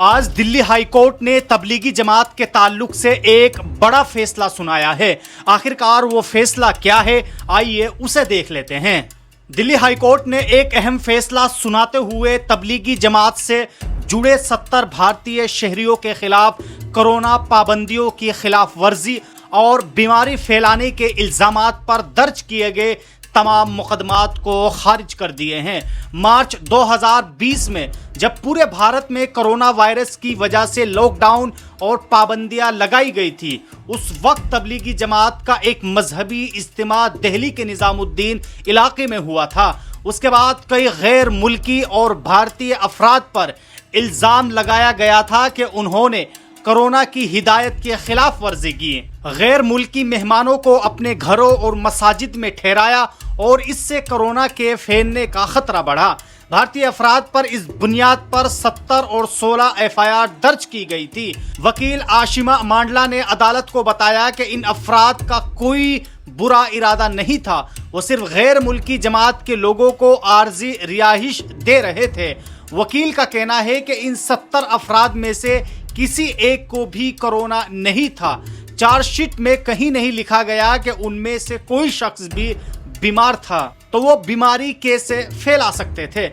آج دلی high court نے تبلیغی جماعت کے تعلق سے ایک بڑا فیصلہ سنایا ہے۔ آخرکار وہ فیصلہ کیا ہے، آئیے اسے دیکھ لیتے ہیں۔ دلی ہائی کورٹ نے ایک اہم فیصلہ سناتے ہوئے تبلیغی جماعت سے جڑے 70 بھارتی شہریوں کے خلاف کورونا پابندیوں کی خلاف ورزی اور بیماری پھیلانے کے الزامات پر درج کیے گئے تمام مقدمات کو خارج کر دیے ہیں۔ مارچ 2020 میں جب پورے بھارت میں کرونا وائرس کی وجہ سے لاک ڈاؤن اور پابندیاں لگائی گئی تھی، اس وقت تبلیغی جماعت کا ایک مذہبی اجتماع دہلی کے نظام الدین علاقے میں ہوا تھا۔ اس کے بعد کئی غیر ملکی اور بھارتی افراد پر الزام لگایا گیا تھا کہ انہوں نے کورونا کی ہدایت کی خلاف ورزی کی، غیر ملکی مہمانوں کو اپنے گھروں اور مساجد میں ٹھہرایا اور اس سے کورونا کے پھیلنے کا خطرہ بڑھا۔ بھارتی افراد پر اس بنیاد پر 70 اور 16 FIR درج کی گئی تھی۔ وکیل آشیما مانڈلا نے عدالت کو بتایا کہ ان افراد کا کوئی برا ارادہ نہیں تھا، وہ صرف غیر ملکی جماعت کے لوگوں کو عارضی رہائش دے رہے تھے۔ وکیل کا کہنا ہے کہ ان 70 افراد میں سے کسی ایک کو بھی کورونا نہیں تھا۔ چارج شیٹ میں کہیں نہیں لکھا گیا کہ ان میں سے کوئی شخص بھی بیمار تھا تو وہ بیماری کیسے پھیلا سکتے تھے۔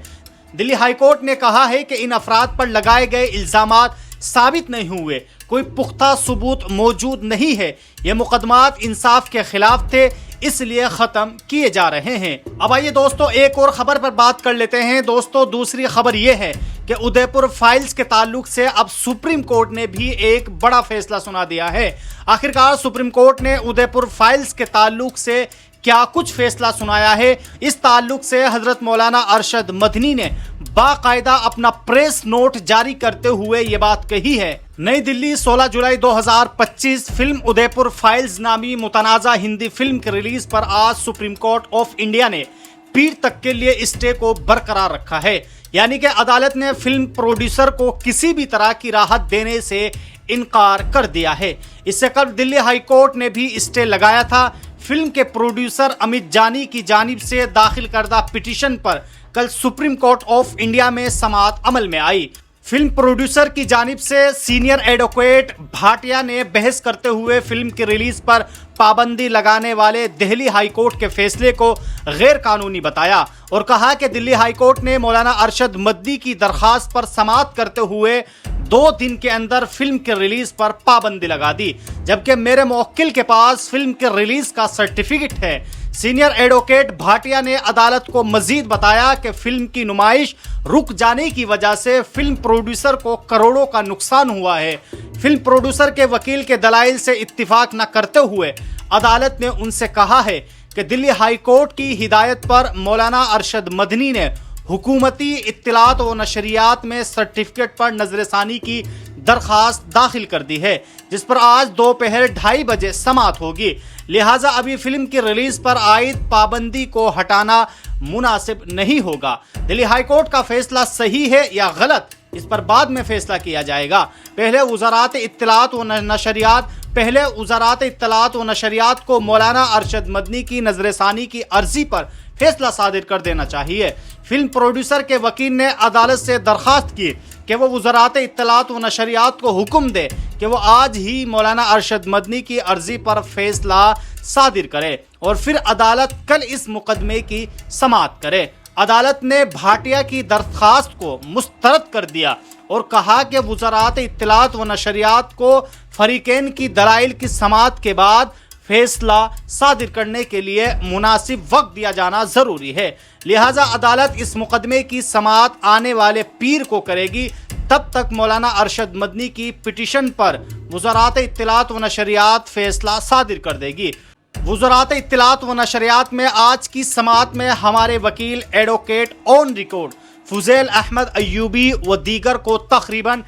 دلی ہائی کورٹ نے کہا ہے کہ ان افراد پر لگائے گئے الزامات ثابت نہیں ہوئے، کوئی پختہ ثبوت موجود نہیں ہے، یہ مقدمات انصاف کے خلاف تھے، اس لیے ختم کیے جا رہے ہیں۔ اب آئیے دوستو ایک اور خبر پر بات کر لیتے ہیں۔ دوستو دوسری خبر یہ ہے کہ ادے پور فائلز کے تعلق سے اب سپریم کورٹ نے بھی ایک بڑا فیصلہ سنا دیا ہے۔ آخرکار سپریم کورٹ نے ادے پور فائلز کے تعلق سے کیا کچھ فیصلہ سنایا ہے، اس تعلق سے حضرت مولانا ارشد مدنی نے باقاعدہ اپنا پریس نوٹ جاری کرتے ہوئے یہ بات کہی ہے۔ نئی دلی 16 جولائی 2025 فلم ادے پور فائلز نامی متنازع ہندی فلم کی ریلیز پر آج سپریم کورٹ آف انڈیا نے پیر تک کے لیے اسٹے کو برقرار رکھا ہے، یعنی کہ عدالت نے فلم پروڈیوسر کو کسی بھی طرح کی راحت دینے سے انکار کر دیا ہے۔ اس سے قبل دلی ہائی کورٹ نے بھی اسٹے لگایا تھا۔ فلم کے پروڈیوسر امت جانی کی جانب سے داخل کردہ پٹیشن پر کل سپریم کورٹ آف انڈیا میں سماعت عمل میں آئی۔ فلم پروڈیوسر کی جانب سے سینئر ایڈوکیٹ بھاٹیا نے بحث کرتے ہوئے فلم کی ریلیز پر پابندی لگانے والے دہلی ہائی کورٹ کے فیصلے کو غیر قانونی بتایا اور کہا کہ دلی ہائی کورٹ نے مولانا ارشد مدنی کی درخواست پر سماعت کرتے ہوئے 2 دن کے اندر فلم کی ریلیز پر پابندی لگا دی، جبکہ میرے موکل کے پاس فلم کی ریلیز کا سرٹیفکیٹ ہے۔ سینئر ایڈوکیٹ بھاٹیا نے عدالت کو مزید بتایا کہ فلم کی نمائش رک جانے کی وجہ سے فلم پروڈیوسر کو کروڑوں کا نقصان ہوا ہے۔ فلم پروڈیوسر کے وکیل کے دلائل سے اتفاق نہ کرتے ہوئے عدالت نے ان سے کہا ہے کہ دلی ہائی کورٹ کی ہدایت پر مولانا ارشد مدنی نے حکومتی اطلاعات و نشریات میں سرٹیفکیٹ پر نظر ثانی کی درخواست داخل کر دی ہے، جس پر آج دوپہر 2:30 بجے سماعت ہوگی۔ لہٰذا ابھی فلم کی ریلیز پر عائد پابندی کو ہٹانا مناسب نہیں ہوگا۔ دلی ہائی کورٹ کا فیصلہ صحیح ہے یا غلط، اس پر بعد میں فیصلہ کیا جائے گا۔ پہلے وزارت اطلاعات و نشریات کو مولانا ارشد مدنی کی نظر ثانی کی عرضی پر فیصلہ صادر کر دینا چاہیے۔ فلم پروڈیوسر کے وکیل نے عدالت سے درخواست کی کہ وہ وزارت اطلاعات و نشریات کو حکم دے کہ وہ آج ہی مولانا ارشد مدنی کی عرضی پر فیصلہ صادر کرے اور پھر عدالت کل اس مقدمے کی سماعت کرے۔ عدالت نے بھاٹیا کی درخواست کو مسترد کر دیا اور کہا کہ وزارت اطلاعات و نشریات کو فریقین کی دلائل کی سماعت کے بعد فیصلہ صادر کرنے کے لیے مناسب وقت دیا جانا ضروری ہے، لہٰذا عدالت اس مقدمے کی سماعت آنے والے پیر کو کرے گی۔ تب تک مولانا ارشد مدنی کی پٹیشن پر وزارت اطلاعات و نشریات فیصلہ صادر کر دے گی۔ وزارت اطلاعات و نشریات میں آج کی سماعت میں ہمارے وکیل advocate on record Fuzail Ahmad Ayubi و دیگر کو تقریباً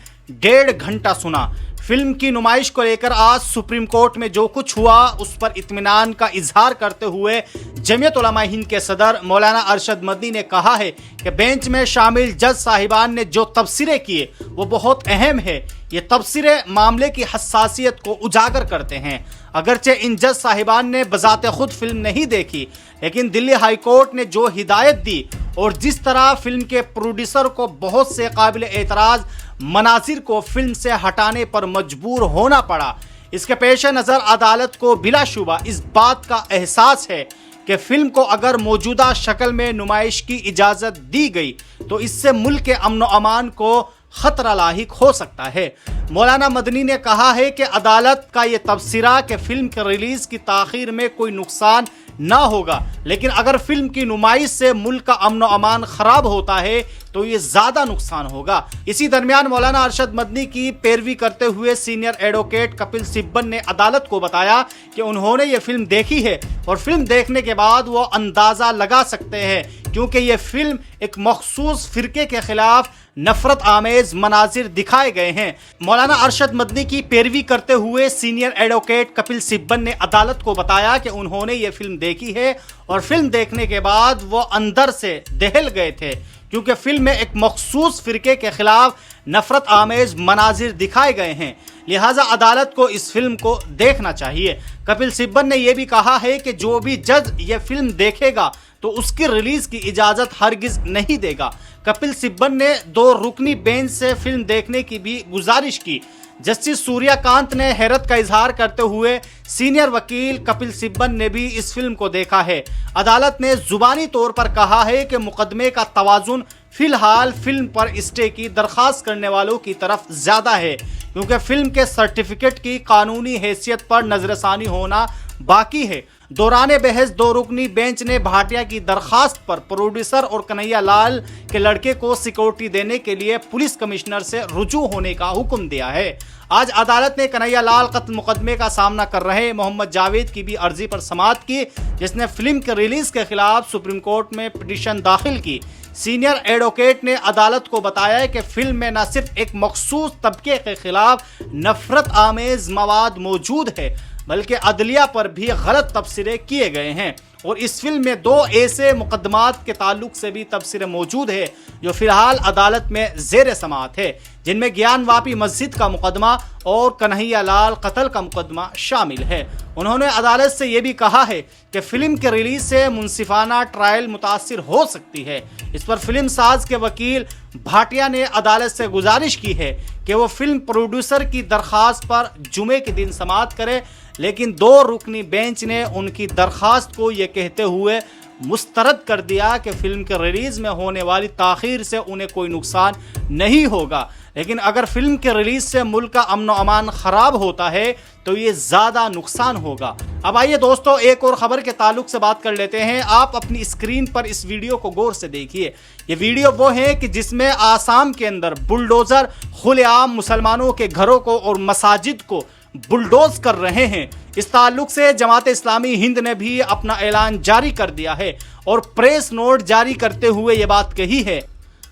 1.5 گھنٹہ سنا۔ فلم کی نمائش کو لے کر آج سپریم کورٹ میں جو کچھ ہوا اس پر اطمینان کا اظہار کرتے ہوئے جمعیت علماء ہند کے صدر مولانا ارشد مدنی نے کہا ہے کہ بینچ میں شامل جج صاحبان نے جو تبصرے کیے وہ بہت اہم ہے۔ یہ تبصرے معاملے کی حساسیت کو اجاگر کرتے ہیں۔ اگرچہ ان جج صاحبان نے بذات خود فلم نہیں دیکھی، لیکن دلی ہائی کورٹ نے جو ہدایت دی اور جس طرح فلم کے پروڈیوسر کو بہت سے قابل اعتراض مناظر کو فلم سے ہٹانے پر مجبور ہونا پڑا، اس کے پیش نظر عدالت کو بلا شبہ اس بات کا احساس ہے کہ فلم کو اگر موجودہ شکل میں نمائش کی اجازت دی گئی تو اس سے ملک کے امن و امان کو خطرہ لاحق ہو سکتا ہے۔ مولانا مدنی نے کہا ہے کہ عدالت کا یہ تبصرہ کہ فلم کے ریلیز کی تاخیر میں کوئی نقصان نہ ہوگا، لیکن اگر فلم کی نمائش سے ملک کا امن و امان خراب ہوتا ہے تو یہ زیادہ نقصان ہوگا۔ اسی درمیان مولانا ارشد مدنی کی پیروی کرتے ہوئے سینئر ایڈوکیٹ کپل سبل نے عدالت کو بتایا کہ انہوں نے یہ فلم دیکھی ہے اور فلم دیکھنے کے بعد وہ اندازہ لگا سکتے ہیں کیونکہ یہ فلم ایک مخصوص فرقے کے خلاف نفرت آمیز مناظر دکھائے گئے ہیں۔ مولانا ارشد مدنی کی پیروی کرتے ہوئے سینئر ایڈوکیٹ کپل سبل نے عدالت کو بتایا کہ انہوں نے یہ فلم دیکھی ہے اور فلم دیکھنے کے بعد وہ اندر سے دہل گئے تھے کیونکہ فلم میں ایک مخصوص فرقے کے خلاف نفرت آمیز مناظر دکھائے گئے ہیں، لہٰذا عدالت کو اس فلم کو دیکھنا چاہیے۔ کپل سبل نے یہ بھی کہا ہے کہ جو بھی جج یہ فلم دیکھے گا تو اس کی ریلیز کی اجازت ہرگز نہیں دے گا۔ کپل سبل نے 2 رکنی بینچ سے فلم دیکھنے کی بھی گزارش کی۔ جسٹس سوریا کانت نے حیرت کا اظہار کرتے ہوئے سینئر وکیل کپل سبل نے بھی اس فلم کو دیکھا ہے۔ عدالت نے زبانی طور پر کہا ہے کہ مقدمے کا توازن فی الحال فلم پر اسٹے کی درخواست کرنے والوں کی طرف زیادہ ہے کیونکہ فلم کے سرٹیفکیٹ کی قانونی حیثیت پر نظر ثانی ہونا باقی ہے۔ دوران بحث 2 رکنی بینچ نے بھاٹیا کی درخواست پر پروڈیوسر اور کنہیا لال کے لڑکے کو سیکورٹی دینے کے لیے پولیس کمشنر سے رجوع ہونے کا حکم دیا ہے۔ آج عدالت نے کنہیا لال قتل مقدمے کا سامنا کر رہے محمد جاوید کی بھی عرضی پر سماعت کی، جس نے فلم کے ریلیز کے خلاف سپریم کورٹ میں پٹیشن داخل کی۔ سینئر ایڈوکیٹ نے عدالت کو بتایا کہ فلم میں نہ صرف ایک مخصوص طبقے کے خلاف نفرت آمیز مواد موجود ہے بلکہ عدلیہ پر بھی غلط تبصرے کیے گئے ہیں اور اس فلم میں 2 ایسے مقدمات کے تعلق سے بھی تبصرے موجود ہے جو فی الحال عدالت میں زیر سماعت ہے، جن میں گیان واپی مسجد کا مقدمہ اور کنہیا لال قتل کا مقدمہ شامل ہے۔ انہوں نے عدالت سے یہ بھی کہا ہے کہ فلم کے ریلیز سے منصفانہ ٹرائل متاثر ہو سکتی ہے۔ اس پر فلم ساز کے وکیل بھاٹیا نے عدالت سے گزارش کی ہے کہ وہ فلم پروڈیوسر کی درخواست پر جمعے کے دن سماعت کرے، لیکن 2 رکنی بینچ نے ان کی درخواست کو یہ کہتے ہوئے مسترد کر دیا کہ فلم کے ریلیز میں ہونے والی تاخیر سے انہیں کوئی نقصان نہیں ہوگا، لیکن اگر فلم کے ریلیز سے ملک کا امن و امان خراب ہوتا ہے تو یہ زیادہ نقصان ہوگا۔ اب آئیے دوستو ایک اور خبر کے تعلق سے بات کر لیتے ہیں۔ آپ اپنی اسکرین پر اس ویڈیو کو غور سے دیکھیے۔ یہ ویڈیو وہ ہے کہ جس میں آسام کے اندر بلڈوزر کھلے عام مسلمانوں کے گھروں کو اور مساجد کو بلڈوز کر رہے ہیں۔ اس تعلق سے جماعت اسلامی ہند نے بھی اپنا اعلان جاری کر دیا ہے اور پریس نوٹ جاری کرتے ہوئے یہ بات کہی ہے۔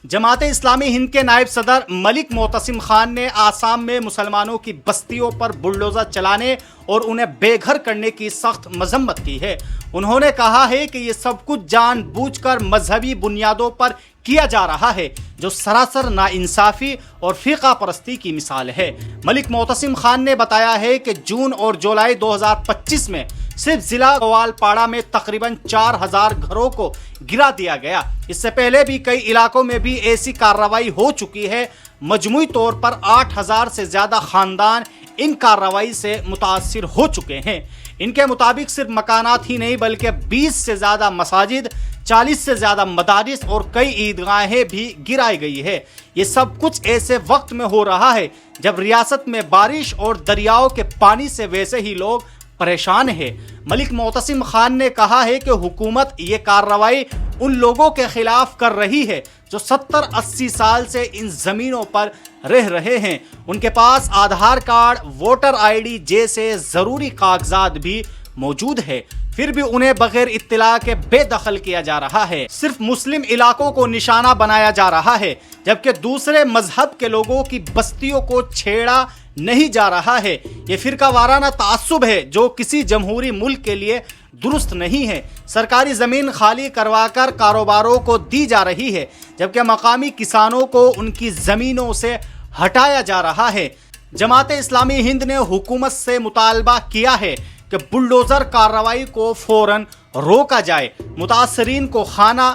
جماعت اسلامی ہند کے نائب صدر ملک معتصم خان نے آسام میں مسلمانوں کی بستیوں پر بلڈوزر چلانے اور انہیں بے گھر کرنے کی سخت مذمت کی ہے۔ انہوں نے کہا ہے کہ یہ سب کچھ جان بوجھ کر مذہبی بنیادوں پر کیا جا رہا ہے جو سراسر ناانصافی اور فرقہ پرستی کی مثال ہے۔ ملک معتصم خان نے بتایا ہے کہ جون اور جولائی 2025 میں صرف ضلع گوالپاڑا میں تقریباً 4000 گھروں کو گرا دیا گیا۔ اس سے پہلے بھی کئی علاقوں میں بھی ایسی کارروائی ہو چکی ہے۔ مجموعی طور پر 8000 سے زیادہ خاندان ان کارروائی سے متاثر ہو چکے ہیں۔ ان کے مطابق صرف مکانات ہی نہیں بلکہ 20 سے زیادہ مساجد، 40 سے زیادہ مدارس اور کئی عیدگاہیں بھی گرائی گئی ہے۔ یہ سب کچھ ایسے وقت میں ہو رہا ہے جب ریاست میں بارش اور دریاؤں کے پانی سے ویسے ہی لوگ پریشان ہے۔ ملک معتصم خان نے کہا ہے کہ حکومت یہ کارروائی ان لوگوں کے خلاف کر رہی ہے جو 70-80 سال سے ان زمینوں پر رہ رہے ہیں۔ ان کے پاس Aadhaar card, voter I D جیسے ضروری کاغذات بھی موجود ہے، پھر بھی انہیں بغیر اطلاع کے بے دخل کیا جا رہا ہے۔ صرف مسلم علاقوں کو نشانہ بنایا جا رہا ہے جبکہ دوسرے مذہب کے لوگوں کی بستیوں کو چھیڑا نہیں جا رہا ہے۔ یہ فرقہ وارانہ تعصب ہے جو کسی جمہوری ملک کے لیے درست نہیں ہے۔ سرکاری زمین خالی کروا کر کاروباروں کو دی جا رہی ہے جبکہ مقامی کسانوں کو ان کی زمینوں سے ہٹایا جا رہا ہے۔ جماعت اسلامی ہند نے حکومت سے مطالبہ کیا ہے کہ بلڈوزر کارروائی کو فوراً روکا جائے، متاثرین کو خانہ